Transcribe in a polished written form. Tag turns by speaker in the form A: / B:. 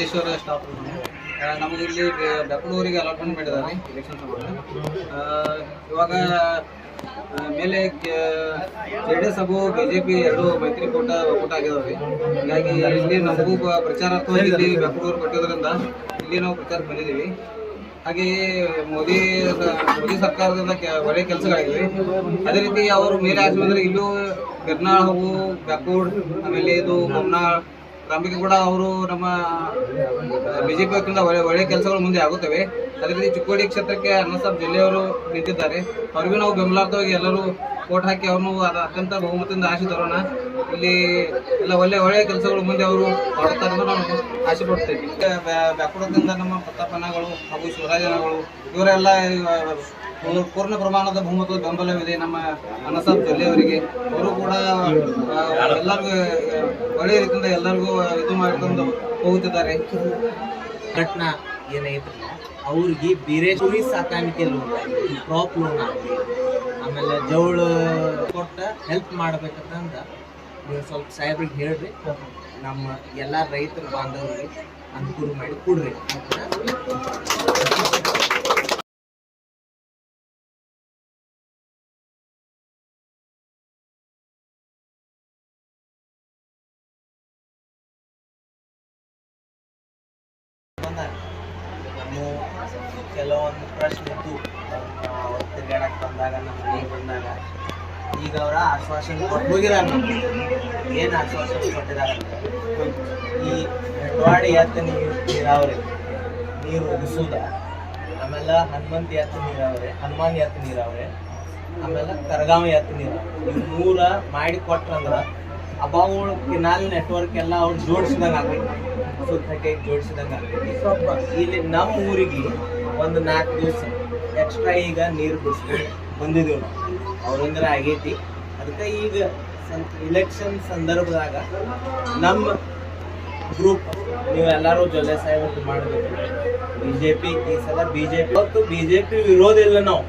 A: Maheshwara staff ನಮಗೆ ಇಲ್ಲಿ ಬೆಕ್ಕಳೂರಿಗೆ allotment ಮಾಡಿದ್ದಾರೆ ಎಲೆಕ್ಷನ್ ಸಂಬಂಧ. ಇವಾಗ ಮೇಲೆ JDS ಹಾಗೂ BJP ಎರಡು ಮೈತ್ರಿಕೂಟ ಒಕ್ಕೂಟ ಆಗಿದಾವೆ. ಹೀಗಾಗಿ ಇಲ್ಲಿ ನಮಗೂ ಪ್ರಚಾರಾರ್ಥವಾಗಿ ಇಲ್ಲಿ ಬೆಕ್ಕಳೂರು ಕೊಟ್ಟಿರೋದ್ರಿಂದ ಇಲ್ಲಿ ನಾವು ಪ್ರಚಾರ ಬಂದಿದ್ದೀವಿ. ಹಾಗೆಯೇ ಮೋದಿ ಸರ್ಕಾರದಿಂದ ಒಳ್ಳೆಯ ಕೆಲಸಗಳಾಗಿವೆ. ಅದೇ ರೀತಿ ಅವರು ಮೇಲೆ ಆಚೆ ಬಂದರೆ ಇಲ್ಲೂ ಗಿರ್ನಾಳ್ ಹಾಗೂ ಬ್ಯಾಕ್ವರ್ಡ್, ಆಮೇಲೆ ಇದು ಬೊಮ್ಮನಾಳ್, ರಾಮಲಿಂಗ ಕೂಡ ಅವರು ನಮ್ಮ BJP ವತಿಯಿಂದ ಒಳ್ಳೆಯ ಕೆಲಸಗಳು ಮುಂದೆ ಆಗುತ್ತವೆ. ಅದೇ ರೀತಿ ಚಿಕ್ಕೋಡಿ ಕ್ಷೇತ್ರಕ್ಕೆ ಅನ್ನಸಾಬ್ ಜಿಲ್ಲೆಯವರು ನಿಂತಿದ್ದಾರೆ. ಅವ್ರಿಗೂ ನಾವು ಬೆಂಬಲಾರ್ಥವಾಗಿ ಎಲ್ಲರೂ ವೋಟ್ ಹಾಕಿ ಅವ್ರನ್ನು ಅತ್ಯಂತ ಬಹುಮತದಿಂದ ಆಶೆ ತರೋಣ. ಇಲ್ಲಿ ಎಲ್ಲ ಒಳ್ಳೆಯ ಕೆಲಸಗಳು ಮುಂದೆ ಅವರು ಮಾಡುತ್ತಾರೆ ಅಂತ ನಾವು ಆಸೆ ಪಡ್ತೇವೆ. ಬ್ಯಾಕ್ವರ್ಡ್ದಿಂದ ನಮ್ಮ ಪ್ರತಾಪನಗಳು ಹಾಗೂ ಶಿವರಾಜನಗಳು ಇವರೆಲ್ಲ ಪೂರ್ಣ ಪ್ರಮಾಣದ ಬಹುಮತದ ಬೆಂಬಲವಿದೆ ನಮ್ಮ ಅನ್ನಸಾಬ್ ಜಿಲ್ಲೆಯವರಿಗೆ. ಅವರು ಕೂಡ ಎಲ್ಲರಿಗೂ ಒಳ್ಳೆಯ ರೀತಿಯಿಂದ ಎಲ್ಲರಿಗೂ ಇದು ಮಾಡಿಕೊಂಡು ಹೋಗುತ್ತಿದ್ದಾರೆ.
B: ಘಟನಾ ಏನೈತ್ರಲ್ಲ ಅವ್ರಿಗೆ ಬೇರೆ ಕುರಿ ಸಾಕಾಣಿಕೆ ಲೋನ್, ಕ್ರಾಪ್ ಲೋನ್ ಆಗಲಿ, ಆಮೇಲೆ ಜವಳ ಕೊಟ್ಟು ಹೆಲ್ಪ್ ಮಾಡ್ಬೇಕಂತ ನೀವು ಸ್ವಲ್ಪ ಸಾಹೇಬ್ರಿಗೆ ಹೇಳ್ರಿ. ನಮ್ಮ ಎಲ್ಲ ರೈತರ ಬಾಂಧವರಿಗೆ ಅನುಕೂಲ ಮಾಡಿ ಕೊಡ್ರಿ. ಕೆಲವೊಂದು ಪ್ರಶ್ನೆ ಇತ್ತು ತಿರ್ಗಾಡಕ್ಕೆ ಬಂದಾಗ, ನಮ್ಮ ಮನೆಗೆ ಬಂದಾಗ. ಈಗ ಅವರ ಆಶ್ವಾಸನೆ ಕೊಟ್ಟು ಹೋಗಿದ್ದಾರೆ. ಏನು ಆಶ್ವಾಸನೆ ಕೊಟ್ಟಿದ್ದಾರೆ ಅಂದರೆ ಈ ನೆಟ್ವಾಡಿ ಎತ್ತು ನೀರಾವರಿ ನೀರು ಉಗಿಸೋದ, ಆಮೇಲೆ ಹನುಮಂತ ಎತ್ತು ನೀರಾವರಿ, ಹನುಮಾನ್ ಎತ್ತು ನೀರಾವರಿ, ಆಮೇಲೆ ಕರಗಾವಿ ಎತ್ತು ನೀರಾವರಿ, ಇವು ಮೂರ ಮಾಡಿ ಕೊಟ್ರಂದ್ರೆ ಅಬಾವುಗಳು ಕೆನಾಲ್ ನೆಟ್ವರ್ಕ್ ಎಲ್ಲ ಅವ್ರು ಜೋಡಿಸಿದಂಗೆ ಆಗ್ತೈತಿ, ಸುತ್ತಕ್ಕೆ ಜೋಡಿಸಿದಂಗೆ ಆಗ್ತೈತಿ. ಇಲ್ಲಿ ನಮ್ಮ ಊರಿಗೆ ಒಂದು 4 ದಿವಸ ಎಕ್ಸ್ಟ್ರಾ ಈಗ ನೀರು ಬಿಡಿಸ್ಕೊಂಡು ಬಂದಿದ್ದೀವಿ ನಾವು. ಅವ್ರಂದ್ರೆ ಆಗೈತಿ. ಅದಕ್ಕೆ ಈಗ ಇಲೆಕ್ಷನ್ ಸಂದರ್ಭದಾಗ ನಮ್ಮ ಗ್ರೂಪ್ ನೀವೆಲ್ಲರೂ ಜೊಲ್ಲೆ ಸಾಹೇಬ್ ಮಾಡಬೇಕು. BJP ಈ ಸಲ BJP BJP ವಿರೋಧ ಇಲ್ಲ ನಾವು.